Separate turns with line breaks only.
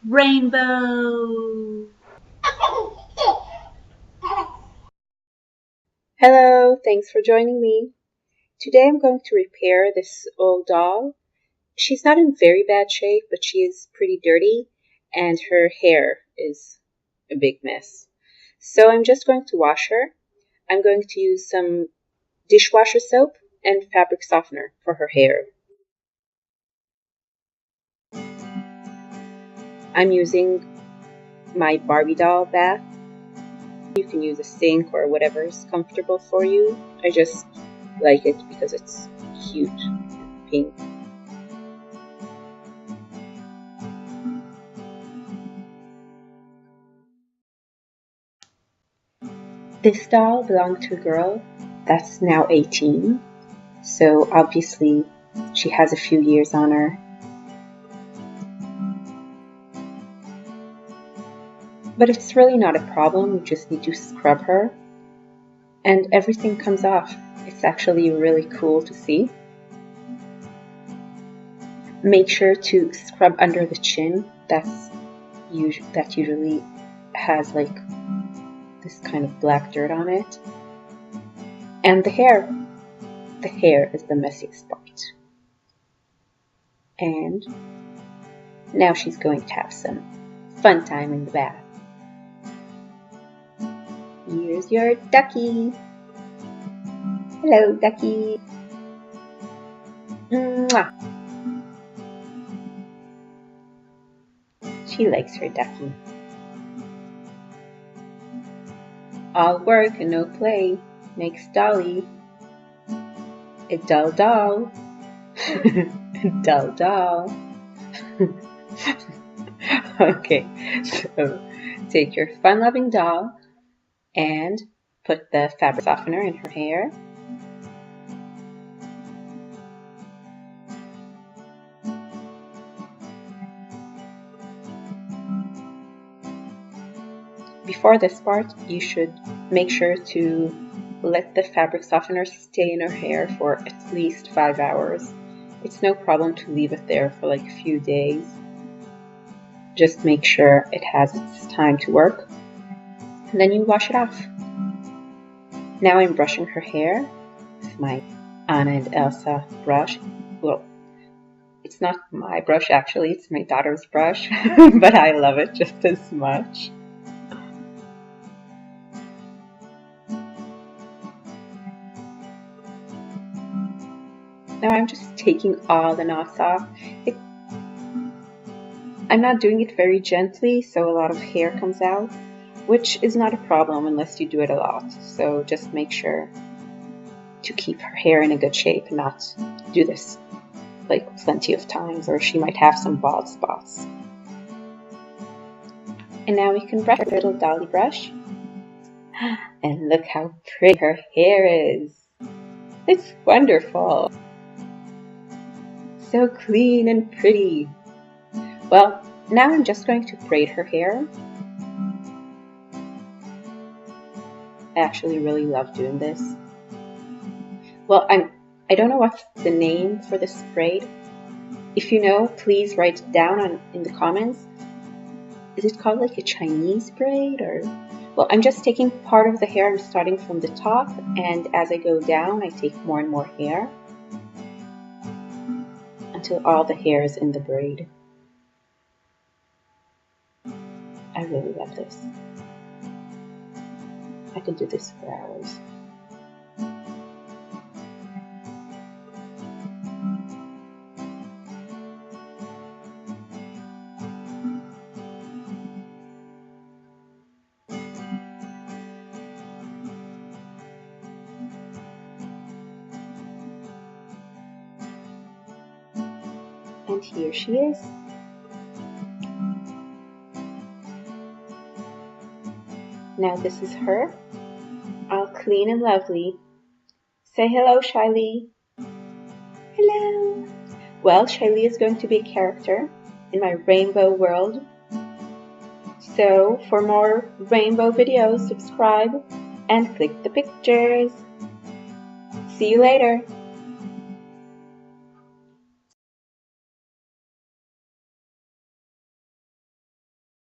Rainbow! Hello, thanks for joining me. Today I'm going to repair this old doll. She's not in very bad shape, but she is pretty dirty and her hair is a big mess. So I'm just going to wash her. I'm going to use some dishwasher soap and fabric softener for her hair. I'm using my Barbie doll bath. You can use a sink or whatever is comfortable for you. I just like it because it's cute, pink. This doll belonged to a girl that's now 18, so obviously she has a few years on her. But it's really not a problem, you just need to scrub her and everything comes off. It's actually really cool to see. Make sure to scrub under the chin. That usually has like this kind of black dirt on it. And the hair. The hair is the messiest part. And now she's going to have some fun time in the bath. Here's your ducky. Hello, ducky. Mwah. She likes her ducky. All work and no play makes Dolly a dull doll. Dull doll. Okay, so take your fun-loving doll and put the fabric softener in her hair. Before this part, you should make sure to let the fabric softener stay in her hair for at least 5 hours. It's no problem to leave it there for like a few days. Just make sure it has its time to work. And then you wash it off. Now I'm brushing her hair with my Anna and Elsa brush. Well, it's not my brush actually, it's my daughter's brush, but I love it just as much. Now I'm just taking all the knots off. I'm not doing it very gently, so a lot of hair comes out, which is not a problem unless you do it a lot. So just make sure to keep her hair in a good shape and not do this like plenty of times, or she might have some bald spots. And now we can brush her little dolly brush. And look how pretty her hair is. It's wonderful. So clean and pretty. Well, now I'm just going to braid her hair. I actually really love doing this. Well, I don't know what's the name for this braid. If you know, please write it down in the comments. Is it called like a Chinese braid or? Well, I'm just taking part of the hair. I'm starting from the top, and as I go down, I take more and more hair until all the hair is in the braid. I really love this. I could do this for hours. And here she is. Now this is her, all clean and lovely. Say hello, Shay Lee. Hello. Well, Shay Lee is going to be a character in my rainbow world. So for more rainbow videos, subscribe and click the pictures. See you later.